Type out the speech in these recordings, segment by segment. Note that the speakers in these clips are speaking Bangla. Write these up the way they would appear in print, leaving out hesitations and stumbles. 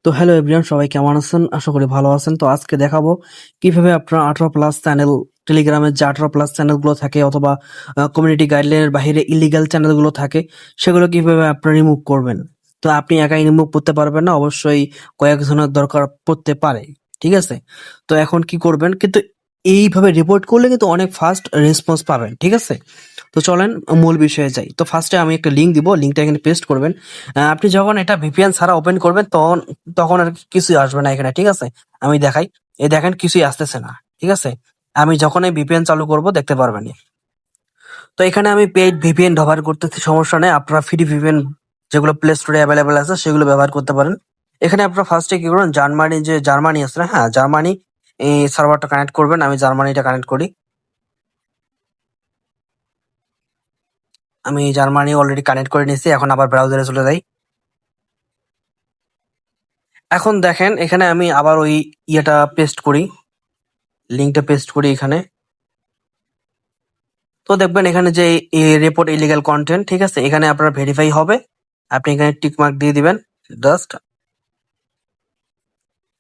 তো হ্যালো এভরিওয়ান, সবাই কেমন আছেন? আশা করি ভালো আছেন। তো আজকে দেখাবো কিভাবে আপনার 18+ চ্যানেল, টেলিগ্রামের যে 18+ চ্যানেলগুলো থাকে অথবা কমিউনিটি গাইডলাইনের বাইরে ইলিগাল চ্যানেলগুলো থাকে, সেগুলো কিভাবে আপনারা রিমুভ করবেন। তো আপনি একাই রিমুভ করতে পারবেন না, অবশ্যই কয়েকজনের দরকার পড়তে পারে। ঠিক আছে? তো এখন কি করবেন, কিন্তু এইভাবে রিপোর্ট করলে কিন্তু অনেক ফাস্ট রেসপন্স পাবেন। ঠিক আছে? তো চলেন মূল বিষয়ে যাই। তো ফার্স্টে আমি একটা লিঙ্ক দিব, লিঙ্কটা এখানে পেস্ট করবেন। আপনি যখন এটা ভিপিএন ছাড়া ওপেন করবেন তখন তখন আর কিছুই আসবে না এখানে। ঠিক আছে? আমি দেখাই। এই দেখেন কিছুই আসতেছে না। ঠিক আছে? আমি যখন এই ভিপিএন চালু করব দেখতে পারবেন। তো এখানে আমি পেইড ভিপিএন ব্যবহার করতেছি, সমস্যা নেই। আপনারা ফ্রি ভিপিএন যেগুলো প্লে স্টোরে অ্যাভেলেবেল আছে সেগুলো ব্যবহার করতে পারেন। এখানে আপনারা ফার্স্টে কি করবেন, জার্মানি আছে না, হ্যাঁ জার্মানি এই সার্ভারটা কানেক্ট করবেন। আমি জার্মানিটা কানেক্ট করি। আমি জার্মানি অলরেডি কানেক্ট করে নিয়েছি। এখন আবার ব্রাউজারে চলে যাই। এখন দেখেন এখানে আমি আবার ওই ইয়েটা পেস্ট করি, লিঙ্কটা পেস্ট করি এখানে। তো দেখবেন এখানে যে রিপোর্ট ইলিগাল কন্টেন্ট, ঠিক আছে, এখানে আপনার ভেরিফাই হবে। আপনি এখানে টিক মার্ক দিয়ে দিবেন, জাস্ট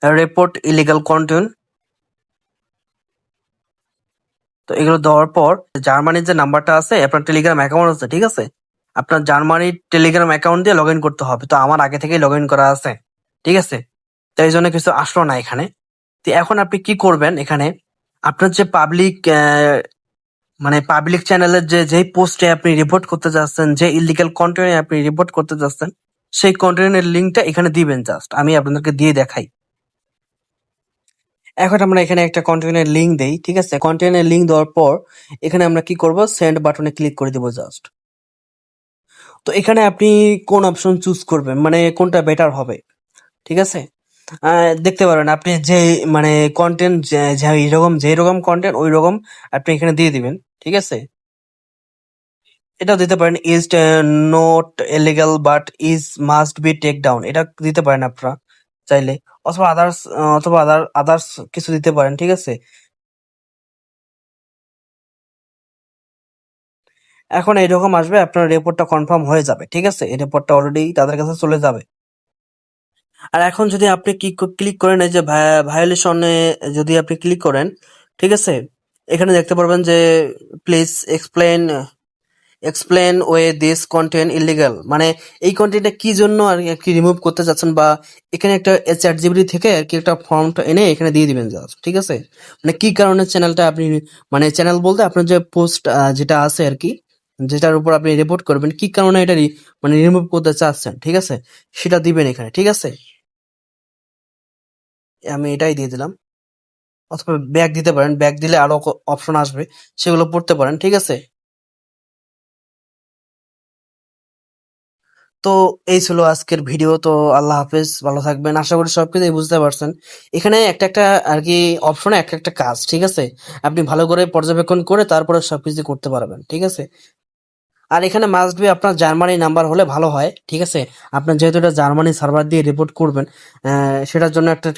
রিপোর্ট ইলিগাল কন্টেন্ট। তো এগুলো দেওয়ার পর জার্মানির যে নাম্বারটা আছে, আপনার টেলিগ্রাম অ্যাকাউন্ট আছে, ঠিক আছে, আপনার জার্মানির টেলিগ্রাম অ্যাকাউন্ট দিয়ে লগ ইন করতে হবে। তো আমার আগে থেকেই লগ ইন করা আছে। ঠিক আছে? তো এই জন্য কিছু আসলো না এখানে। তো এখন আপনি কি করবেন, এখানে আপনার যে পাবলিক চ্যানেলের যেই পোস্টে আপনি রিপোর্ট করতে যাচ্ছেন, যে ইলিগাল কন্টেন্ট আপনি রিপোর্ট করতে যাচ্ছেন, সেই কন্টেন্টের লিঙ্কটা এখানে দিবেন। জাস্ট আমি আপনাদেরকে দিয়ে দেখাই। এখন আমরা এখানে একটা কন্টেন্টের লিঙ্ক দেই, ঠিক আছে? কন্টেন্টের লিঙ্ক দেওয়ার পর এখানে আমরা কি করব, সেন্ড বাটনে ক্লিক করে দিব জাস্ট। তো এখানে আপনি কোন অপশন চুজ করবেন, মানে কোনটা বেটার হবে। ঠিক আছে? দেখতে পারেন আপনি যে কন্টেন্ট যেরকম কন্টেন্ট ওই রকম আপনি এখানে দিয়ে দিবেন। ঠিক আছে? এটাও দিতে পারেন, is not illegal but is must be take down, এটা দিতে পারেন আপনারা চাইলে। অথবা আদার্স কিছু দিতে পারেন। ঠিক আছে? এখন এরকম আসবে, আপনার রিপোর্টটা কনফার্ম হয়ে যাবে। ঠিক আছে? এই রিপোর্টটা অলরেডি তাদের কাছে চলে যাবে। আর এখন যদি আপনি ক্লিক করেন এই যে ভায়োলেশনে, যদি আপনি ক্লিক করেন, ঠিক আছে, এখানে দেখতে পারবেন যে please explain way this content illegal, মানে এই কন্টেন্টটা কি জন্য আর কি রিমুভ করতে চাচ্ছেন, বা এখানে একটা চ্যাট জিপিটি থেকে আর কি একটা ফর্মটা এনে এখানে দিয়ে দিবেন জাস্ট। ঠিক আছে? মানে কি কারণে চ্যানেলটা আপনি, মানে চ্যানেল বলতে আপনার যে পোস্ট যেটা আছে আর কি, যেটার উপর আপনি রিপোর্ট করবেন, কি কারণে এটা মানে রিমুভ করতে চাচ্ছেন, ঠিক আছে, সেটা দিবেন এখানে। ঠিক আছে? আমি এটাই দিয়ে দিলাম। অথবা ব্যাক দিতে পারেন, ব্যাক দিলে আরো অপশন আসবে, সেগুলো পড়তে পারেন। ঠিক আছে? তো এই ছিল আজকের ভিডিও। তো আল্লাহ হাফেজ, ভালো থাকবেন। আশা করি সবকিছুই বুঝতে পারছেন। এখানে একটা একটা আর কি অপশনে একটা একটা কাজ, ঠিক আছে, আপনি ভালো করে পর্যবেক্ষণ করে তারপরে সবকিছু করতে পারবেন। ঠিক আছে? আর এখানে মাস্ট বি আপনার জার্মানি নাম্বার হলে ভালো হয়। ঠিক আছে? আপনার যেহেতু এটা জার্মানি সার্ভার দিয়ে রিপোর্ট করবেন, সেটার জন্য একটা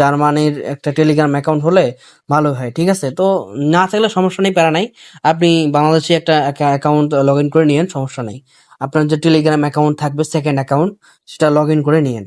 জার্মানির একটা টেলিগ্রাম অ্যাকাউন্ট হলে ভালো হয়। ঠিক আছে? তো না থাকলে সমস্যা নেই, প্যারা নাই। আপনি বাংলাদেশে একটা অ্যাকাউন্ট লগ ইন করে নিয়েন, সমস্যা নেই। আপনার যে টেলিগ্রাম অ্যাকাউন্ট থাকবে, সেকেন্ড অ্যাকাউন্ট, সেটা লগ ইন করে নিয়েন।